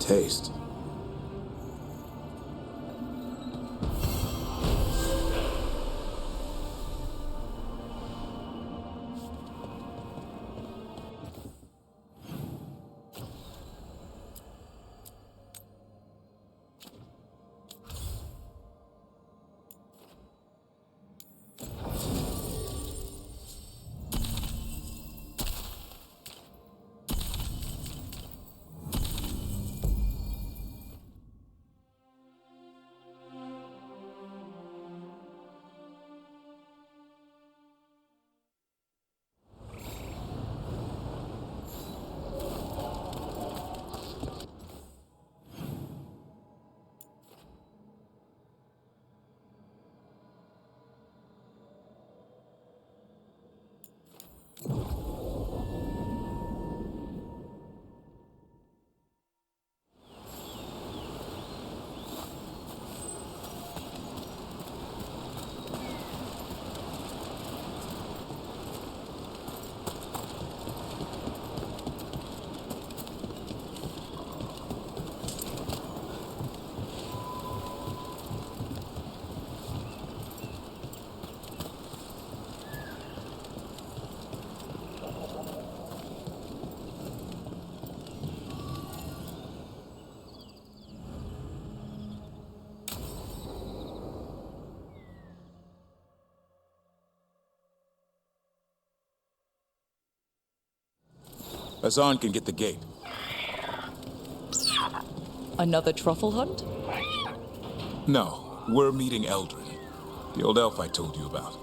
taste. Hassan can get the gate. Another truffle hunt? No, we're meeting Eldrin, the old elf I told you about.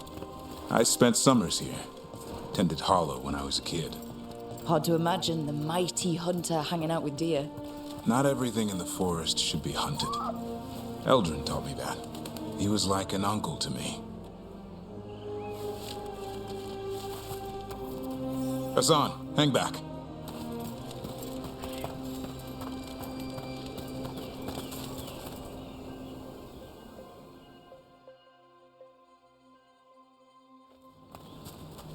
I spent summers here. Tended Hollow when I was a kid. Hard to imagine the mighty hunter hanging out with deer. Not everything in the forest should be hunted. Eldrin taught me that. He was like an uncle to me. Hassan, hang back.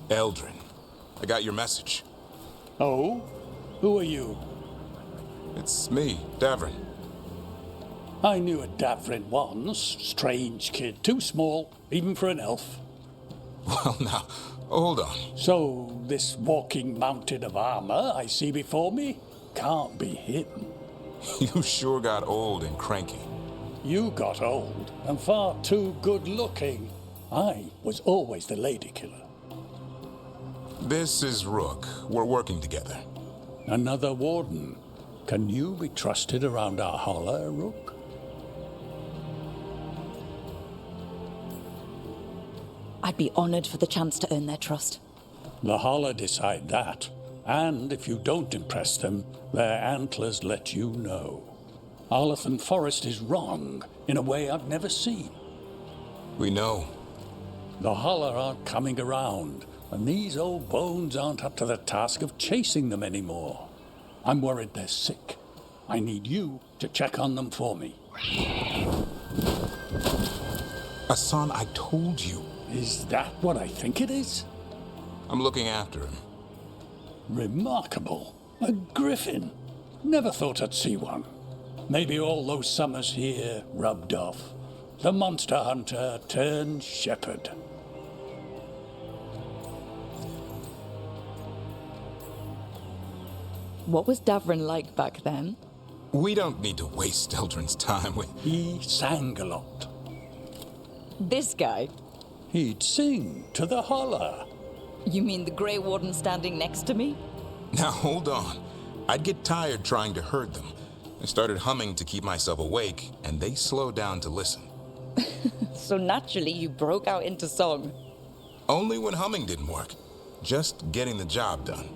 Eldrin, I got your message. Oh? Who are you? It's me, Davrin. I knew a Davrin once. Strange kid. Too small, even for an elf. Well, now, hold on. So, this walking mountain of armor I see before me can't be him. You sure got old and cranky. You got old and far too good looking. I was always the lady killer. This is Rook. We're working together. Another warden. Can you be trusted around our holler, Rook? I'd be honored for the chance to earn their trust. The holler decide that. And if you don't impress them, their antlers let you know. Arlathan Forest is wrong in a way I've never seen. We know. The holler aren't coming around, and these old bones aren't up to the task of chasing them anymore. I'm worried they're sick. I need you to check on them for me. Hassan, I told you. Is that what I think it is? I'm looking after him. Remarkable. A griffin. Never thought I'd see one. Maybe all those summers here rubbed off. The monster hunter turned shepherd. What was Davrin like back then? We don't need to waste Eldrin's time with... He sang a lot. This guy? He'd sing to the holler. You mean the Grey Warden standing next to me? Now, hold on. I'd get tired trying to herd them. I started humming to keep myself awake, and they slowed down to listen. So naturally you broke out into song. Only when humming didn't work. Just getting the job done.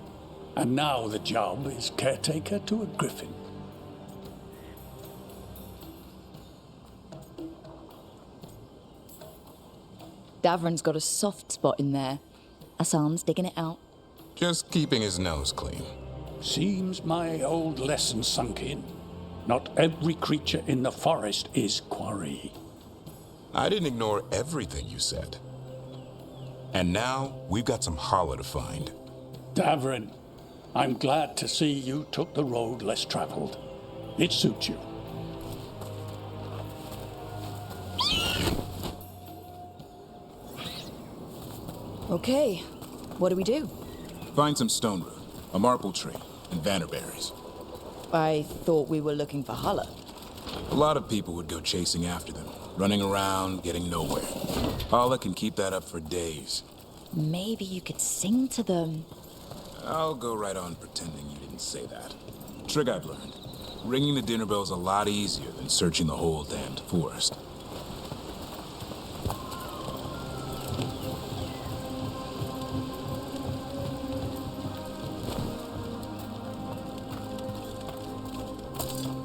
And now the job is caretaker to a griffin. Davrin's got a soft spot in there. Hassan's digging it out. Just keeping his nose clean. Seems my old lesson sunk in. Not every creature in the forest is quarry. I didn't ignore everything you said. And now, we've got some holler to find. Davrin, I'm glad to see you took the road less traveled. It suits you. Okay, what do we do? Find some stone root, a marple tree, and vannerberries. I thought we were looking for Holler. A lot of people would go chasing after them, running around, getting nowhere. Hala can keep that up for days. Maybe you could sing to them. I'll go right on pretending you didn't say that. Trick I've learned. Ringing the dinner bell's a lot easier than searching the whole damned forest.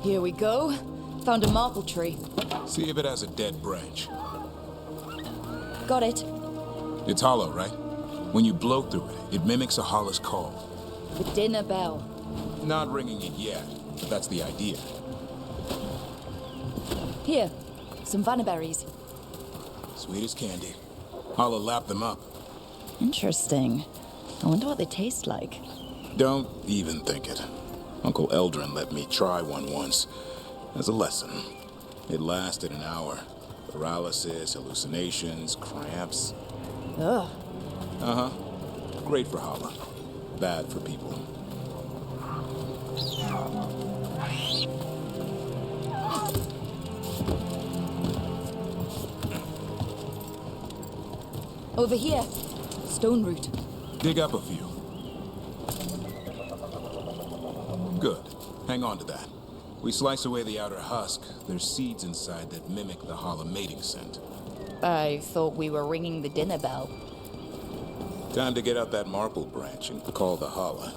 Here we go. Found a marple tree. See if it has a dead branch. Got it. It's hollow, right? When you blow through it, it mimics a Hala's call. The dinner bell. Not ringing it yet, but that's the idea. Here, some vannerberries. Sweet as candy. Hala lapped them up. Interesting. I wonder what they taste like. Don't even think it. Uncle Eldrin let me try one once as a lesson. It lasted an hour. Paralysis, hallucinations, cramps. Ugh. Uh-huh. Great for Hala. Bad for people. Over here. Stone root. Dig up a few. Good. Hang on to that. We slice away the outer husk. There's seeds inside that mimic the Hala mating scent. I thought we were ringing the dinner bell. Time to get out that marple branch and call the Hala.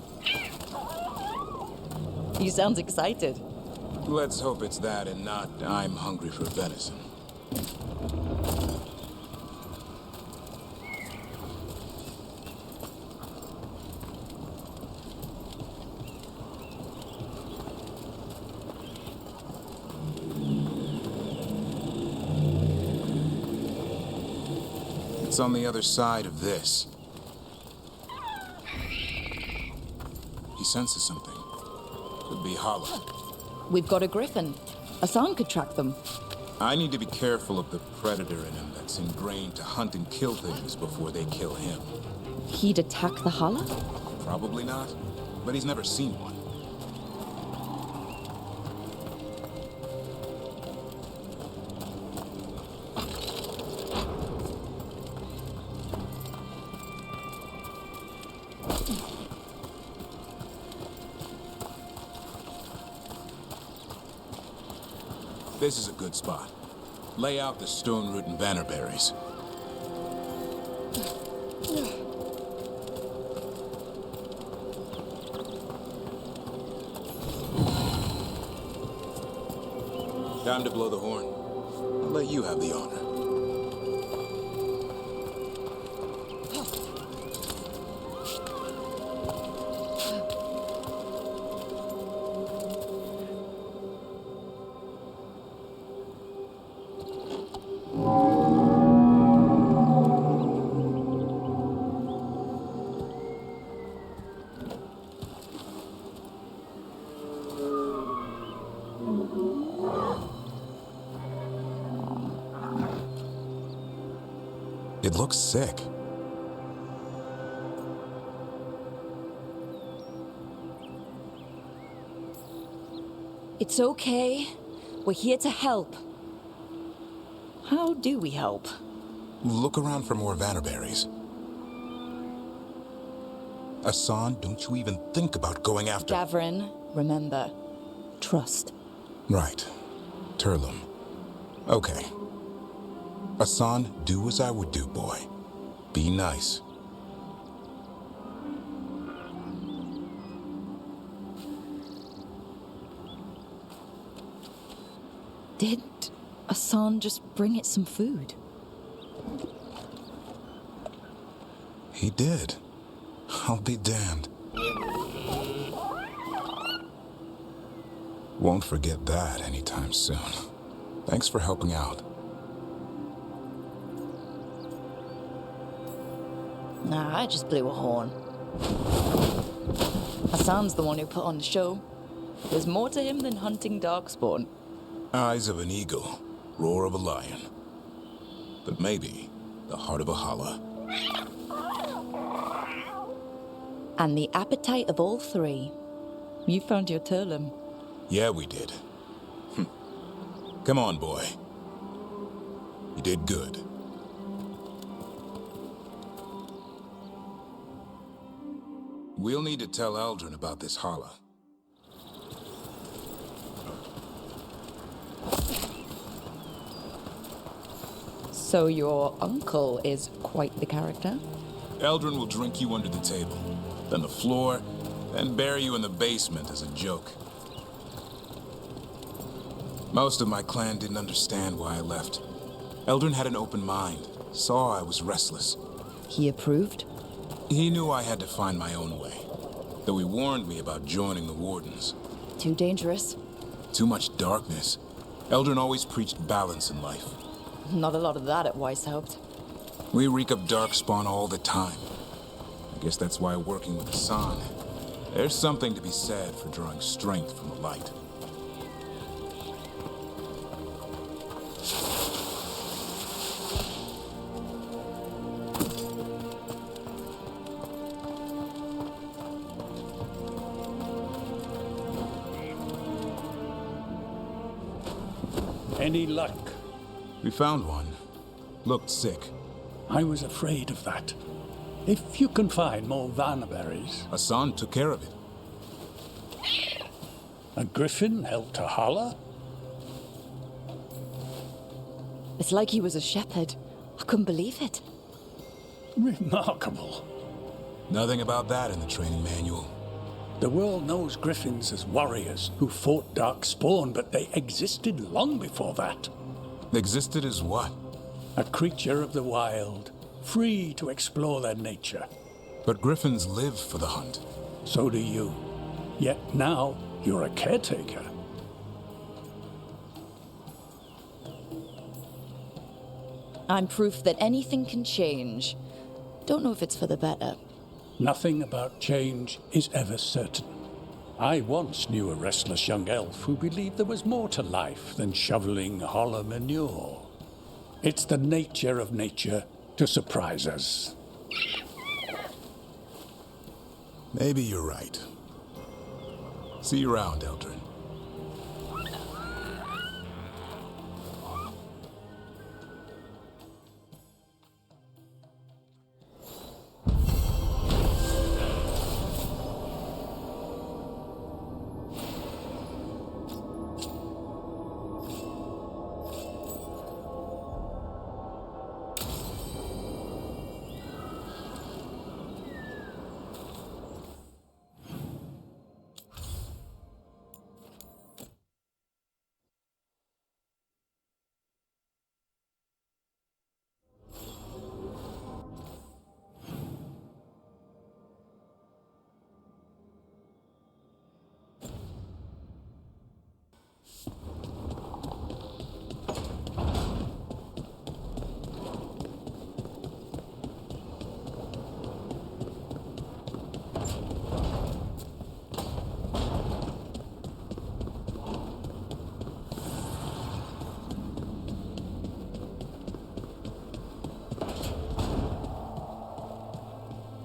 You sound excited. Let's hope it's that and not I'm hungry for venison. It's on the other side of this. He senses something. Could be Hala. We've got a griffin. Hassan could track them. I need to be careful of the predator in him that's ingrained to hunt and kill things before they kill him. He'd attack the Hala? Probably not, but he's never seen one. This is a good spot. Lay out the stone root and vannerberries. Time to blow the horn. I'll let you have the honor. It looks sick. It's okay. We're here to help. How do we help? Look around for more vannerberries. Hassan, don't you even think about going after... Gavrin, remember, trust. Right. Turlum. Okay. Hassan, do as I would do, boy. Be nice. Did Hassan just bring it some food? He did. I'll be damned. Won't forget that anytime soon. Thanks for helping out. Nah, I just blew a horn. Hassan's the one who put on the show. There's more to him than hunting darkspawn. Eyes of an eagle, roar of a lion. But maybe the heart of a holla. And the appetite of all three. You found your Turlum. Yeah, we did. Come on, boy. You did good. We'll need to tell Eldrin about this holla. So your uncle is quite the character? Eldrin will drink you under the table, then the floor, then bury you in the basement as a joke. Most of my clan didn't understand why I left. Eldrin had an open mind, saw I was restless. He approved? He knew I had to find my own way, though he warned me about joining the Wardens. Too dangerous? Too much darkness. Eldrin always preached balance in life. Not a lot of that at Weishaupt. We reek of darkspawn all the time. I guess that's why working with Hassan, there's something to be said for drawing strength from the light. Any luck? We found one. Looked sick. I was afraid of that. If you can find more vanberries. Hassan took care of it. A griffin helped a holla? It's like he was a shepherd. I couldn't believe it. Remarkable. Nothing about that in the training manual. The world knows griffins as warriors who fought darkspawn, but they existed long before that. Existed as what? A creature of the wild, free to explore their nature. But griffins live for the hunt. So do you. Yet now, you're a caretaker. I'm proof that anything can change. Don't know if it's for the better. Nothing about change is ever certain. I once knew a restless young elf who believed there was more to life than shoveling hollow manure. It's the nature of nature to surprise us. Maybe you're right. See you around, Eldrin.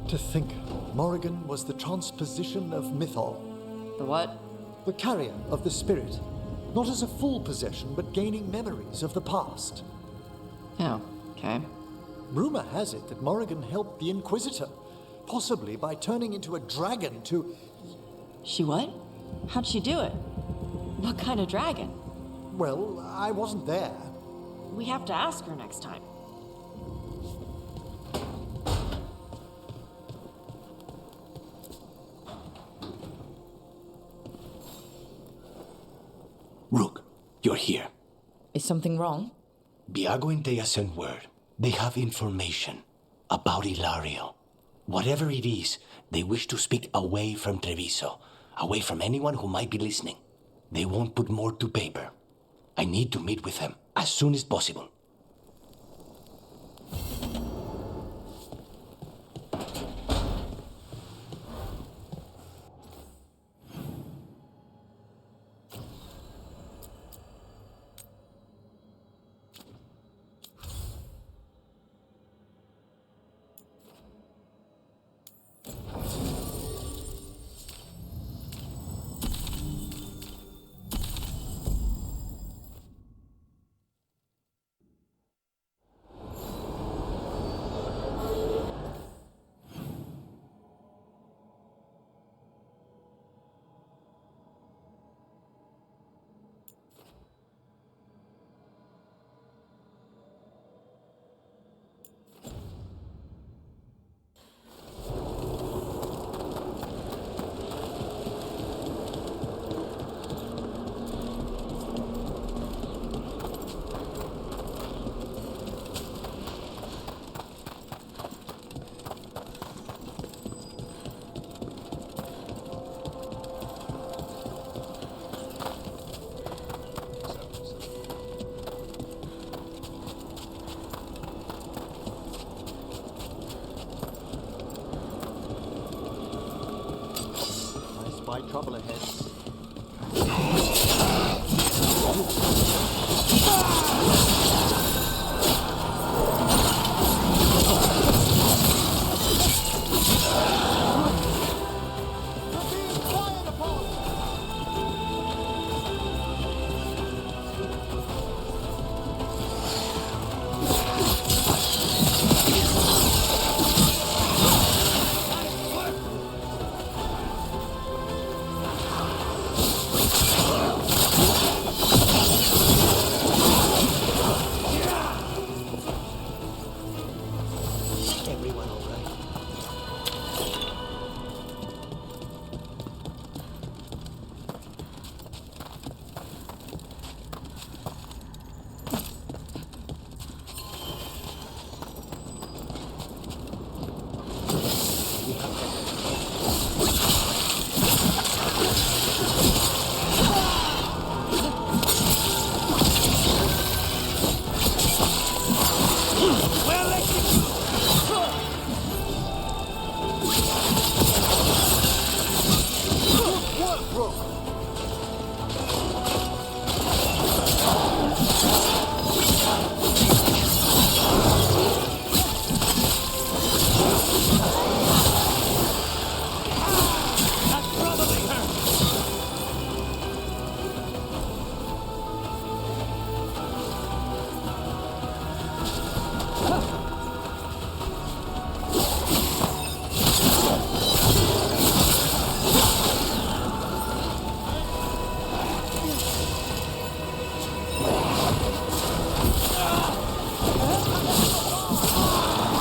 To think Morrigan was the transposition of Mythol, The what? the carrier of the spirit, not as a full possession, but gaining memories of the past. Oh, okay. Rumor has it that Morrigan helped the Inquisitor, possibly by turning into a dragon to... She what? How'd she do it? What kind of dragon? Well, I wasn't there. We have to ask her next time. Rook, you're here. Is something wrong? Biago and Dea sent word. They have information about Ilario. Whatever it is, they wish to speak away from Treviso, away from anyone who might be listening. They won't put more to paper. I need to meet with them as soon as possible. by trouble ahead. Everyone all right?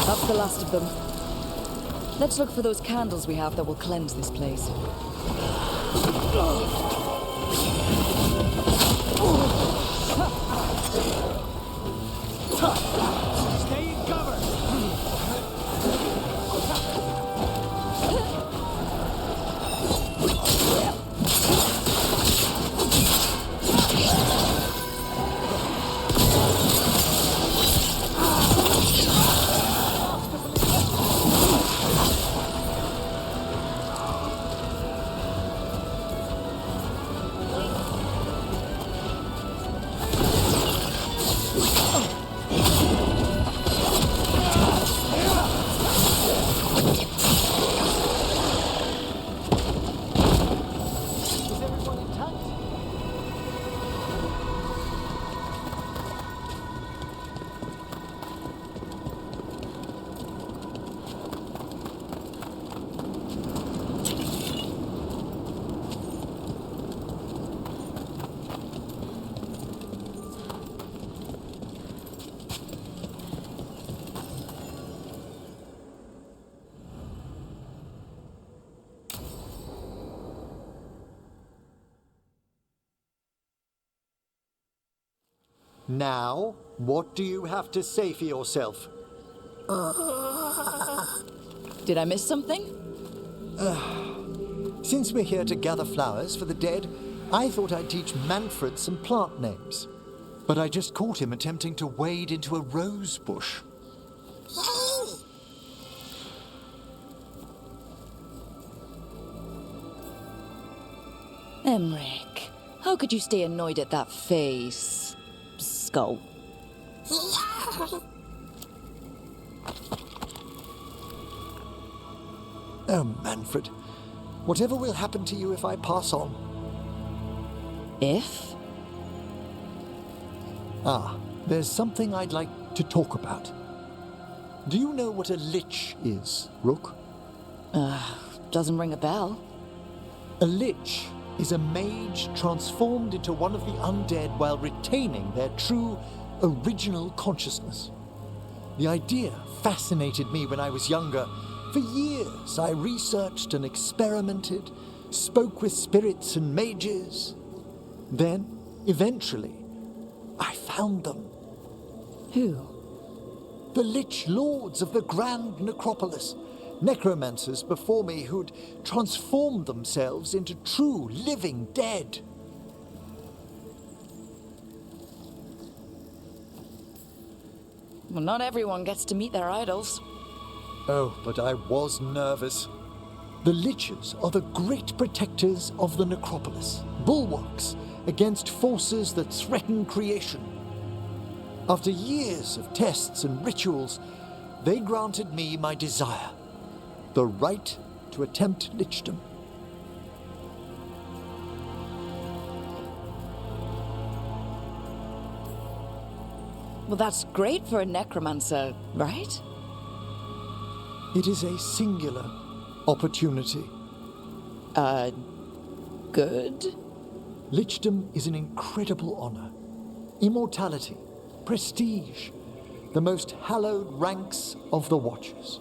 That's the last of them. Let's look for those candles we have that will cleanse this place. Stay in cover! Is everyone intact? Now, what do you have to say for yourself? Did I miss something? Since we're here to gather flowers for the dead, I thought I'd teach Manfred some plant names. But I just caught him attempting to wade into a rose bush. Emmerich, how could you stay annoyed at that face? Skull. Oh, Manfred. Whatever will happen to you if I pass on? If? There's something I'd like to talk about. Do you know what a lich is, Rook? Doesn't ring a bell. A lich is a mage transformed into one of the undead while retaining their true, original consciousness. The idea fascinated me when I was younger. For years, I researched and experimented, spoke with spirits and mages. Then, eventually, I found them. Who? The Lich Lords of the Grand Necropolis. Necromancers before me who'd transformed themselves into true living dead. Well, not everyone gets to meet their idols. Oh, but I was nervous. The Liches are the great protectors of the necropolis, bulwarks against forces that threaten creation. After years of tests and rituals, they granted me my desire, the right to attempt lichdom. Well, that's great for a necromancer, right? It is a singular opportunity. Good? Lichdom is an incredible honor. Immortality, prestige, the most hallowed ranks of the Watchers,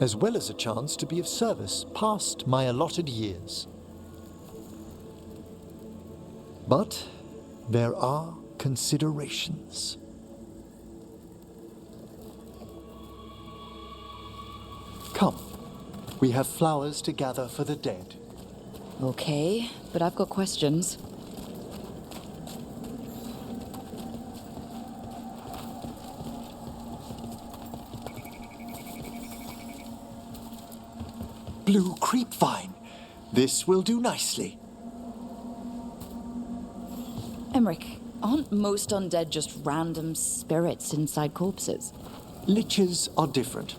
as well as a chance to be of service past my allotted years. But there are considerations. Come, we have flowers to gather for the dead. Okay, but I've got questions. Blue creepvine. This will do nicely. Emmerich, aren't most undead just random spirits inside corpses? Liches are different.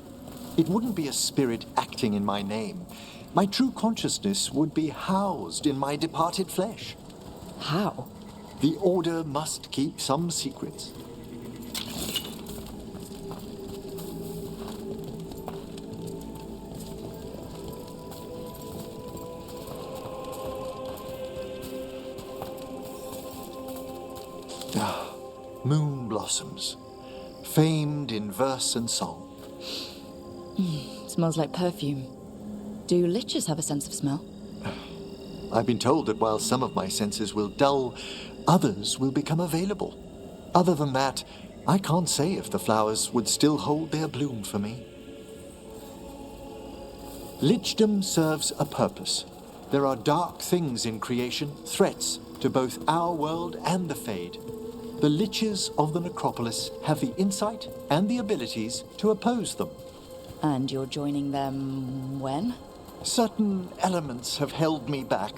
It wouldn't be a spirit acting in my name. My true consciousness would be housed in my departed flesh. How? The Order must keep some secrets. Moon blossoms, famed in verse and song. Smells like perfume. Do liches have a sense of smell? I've been told that while some of my senses will dull, others will become available. Other than that, I can't say if the flowers would still hold their bloom for me. Lichdom serves a purpose. There are dark things in creation, threats to both our world and the Fade. The Liches of the necropolis have the insight and the abilities to oppose them. And you're joining them when? Certain elements have held me back.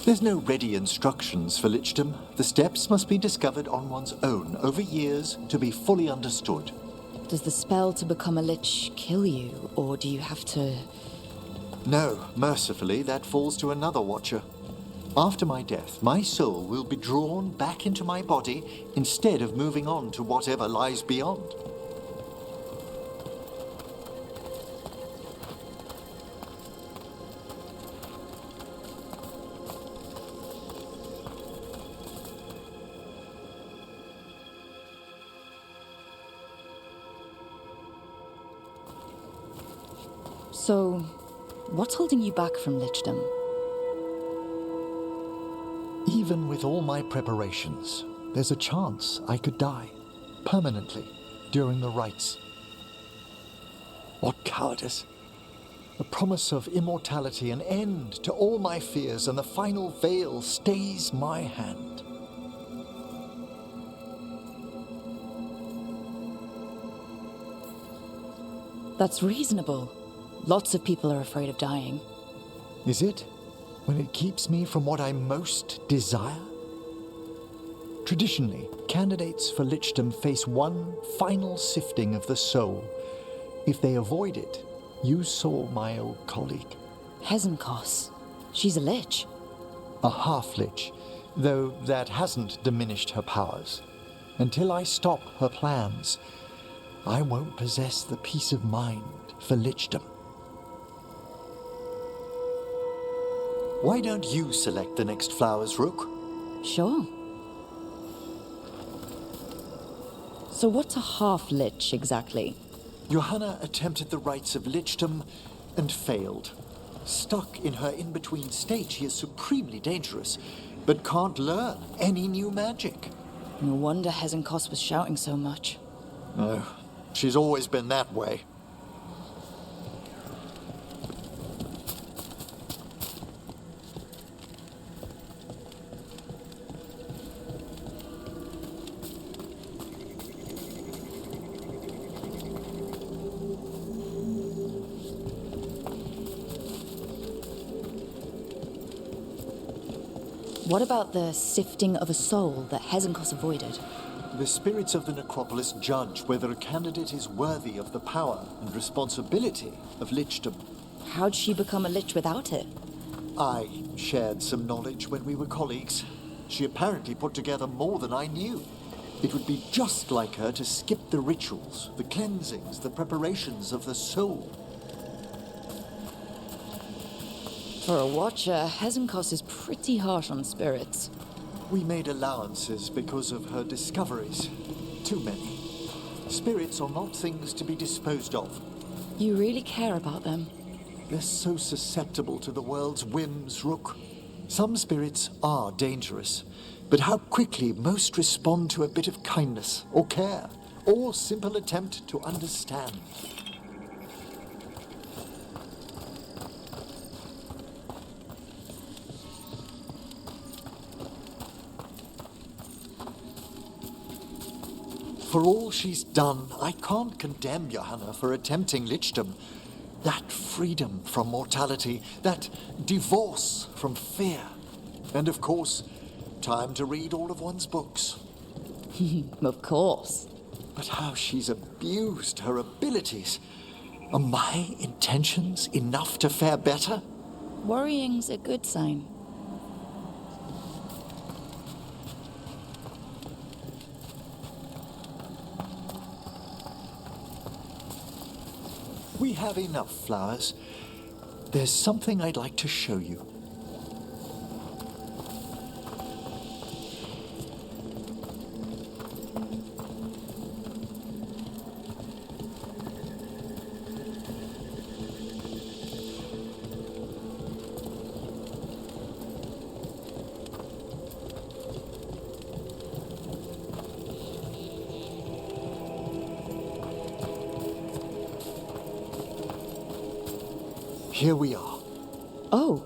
There's no ready instructions for lichdom. The steps must be discovered on one's own over years to be fully understood. Does the spell to become a lich kill you, or do you have to... No, mercifully, that falls to another Watcher. After my death, my soul will be drawn back into my body instead of moving on to whatever lies beyond. So, what's holding you back from lichdom? Even with all my preparations, there's a chance I could die permanently during the rites. What cowardice! The promise of immortality, an end to all my fears, and the final veil stays my hand. That's reasonable. Lots of people are afraid of dying. Is it? When it keeps me from what I most desire? Traditionally, candidates for lichdom face one final sifting of the soul. If they avoid it, you saw my old colleague. Hezenkos. She's a lich. A half-lich, though that hasn't diminished her powers. Until I stop her plans, I won't possess the peace of mind for lichdom. Why don't you select the next flowers, Rook? Sure. So what's a half-lich exactly? Johanna attempted the rites of lichdom and failed. Stuck in her in-between state, she is supremely dangerous, but can't learn any new magic. No wonder Hezenkos was shouting so much. No, she's always been that way. What about the sifting of a soul that Hezenkos avoided? The spirits of the necropolis judge whether a candidate is worthy of the power and responsibility of lichdom. How'd she become a lich without it? I shared some knowledge when we were colleagues. She apparently put together more than I knew. It would be just like her to skip the rituals, the cleansings, the preparations of the soul. For a watcher, Hezenkos is pretty harsh on spirits. We made allowances because of her discoveries. Too many. Spirits are not things to be disposed of. You really care about them? They're so susceptible to the world's whims, Rook. Some spirits are dangerous, but how quickly most respond to a bit of kindness or care or simple attempt to understand. For all she's done, I can't condemn Johanna for attempting lichdom. That freedom from mortality, that divorce from fear. And of course, time to read all of one's books. Of course. But how she's abused her abilities. Are my intentions enough to fare better? Worrying's a good sign. We have enough flowers. There's something I'd like to show you. Here we are. Oh,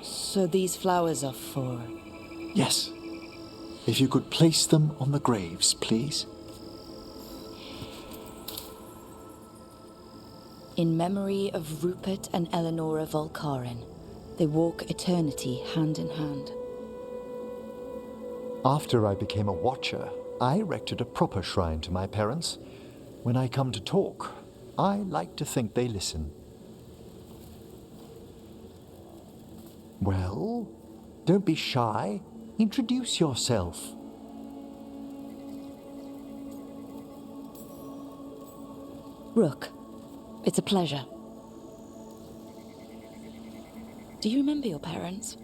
so these flowers are for... Yes. If you could place them on the graves, please. In memory of Rupert and Eleonora Volkarin, they walk eternity hand in hand. After I became a watcher, I erected a proper shrine to my parents. When I come to talk, I like to think they listen. Well, don't be shy. Introduce yourself. Rook, it's a pleasure. Do you remember your parents?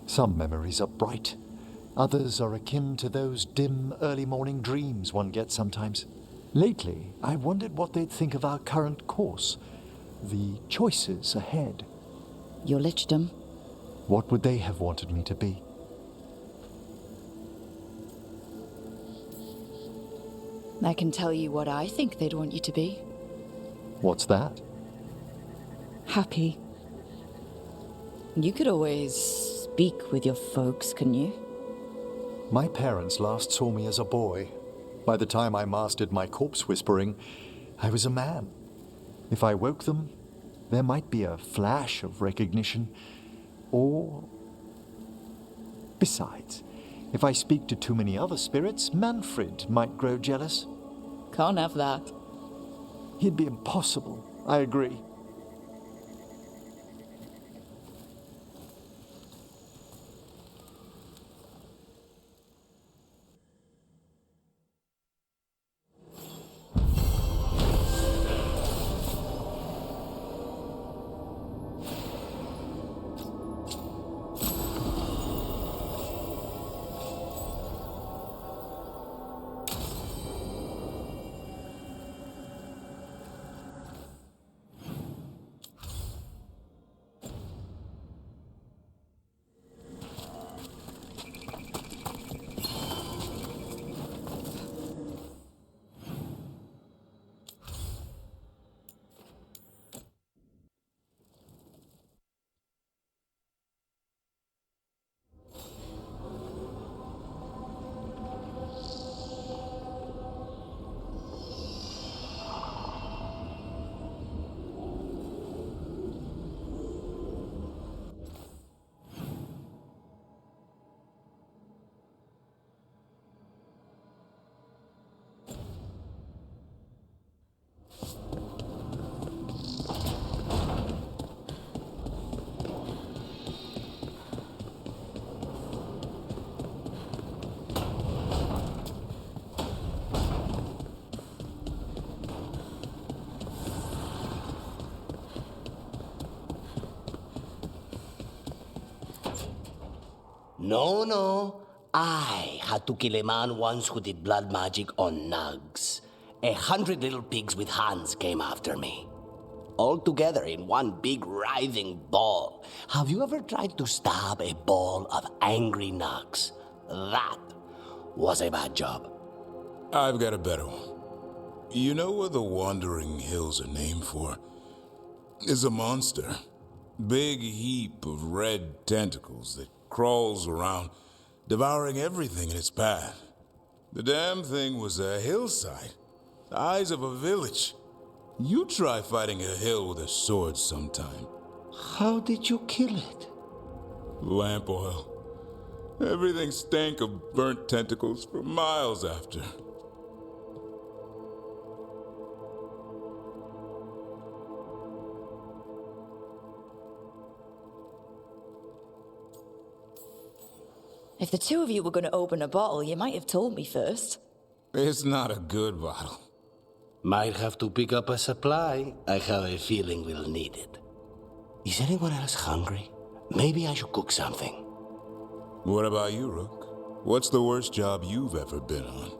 Some memories are bright. Others are akin to those dim early morning dreams one gets sometimes. Lately, I wondered what they'd think of our current course, the choices ahead. Your lichdom? What would they have wanted me to be? I can tell you what I think they'd want you to be. What's that? Happy. You could always speak with your folks, couldn't you? My parents last saw me as a boy. By the time I mastered my corpse whispering, I was a man. If I woke them, there might be a flash of recognition, or... Besides, if I speak to too many other spirits, Manfred might grow jealous. Can't have that. He'd be impossible, I agree. No. I had to kill a man once who did blood magic on nugs. 100 little pigs with hands came after me. All together in one big writhing ball. Have you ever tried to stab a ball of angry nugs? That was a bad job. I've got a better one. You know what the Wandering Hills are named for? It's a monster. Big heap of red tentacles that crawls around, devouring everything in its path. The damn thing was a hillside, the size of a village. You try fighting a hill with a sword sometime. How did you kill it? Lamp oil. Everything stank of burnt tentacles for miles after. If the two of you were going to open a bottle, you might have told me first. It's not a good bottle. Might have to pick up a supply. I have a feeling we'll need it. Is anyone else hungry? Maybe I should cook something. What about you, Rook? What's the worst job you've ever been on?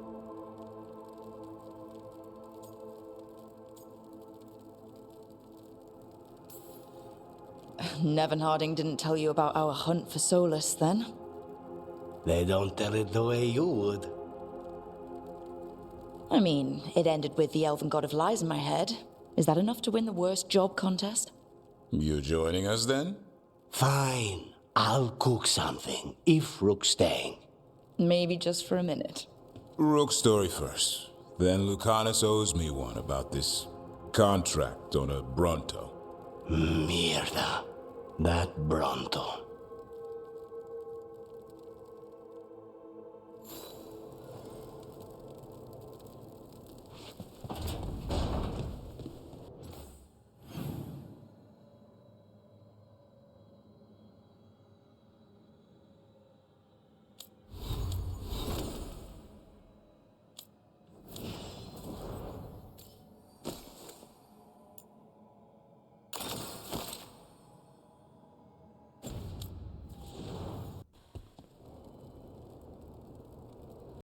Nevin Harding didn't tell you about our hunt for Solus, then? They don't tell it the way you would. I mean, it ended with the Elven God of Lies in my head. Is that enough to win the worst job contest? You joining us then? Fine. I'll cook something, if Rook's staying. Maybe just for a minute. Rook's story first. Then Lucanus owes me one about this contract on a Bronto. Mierda. That Bronto.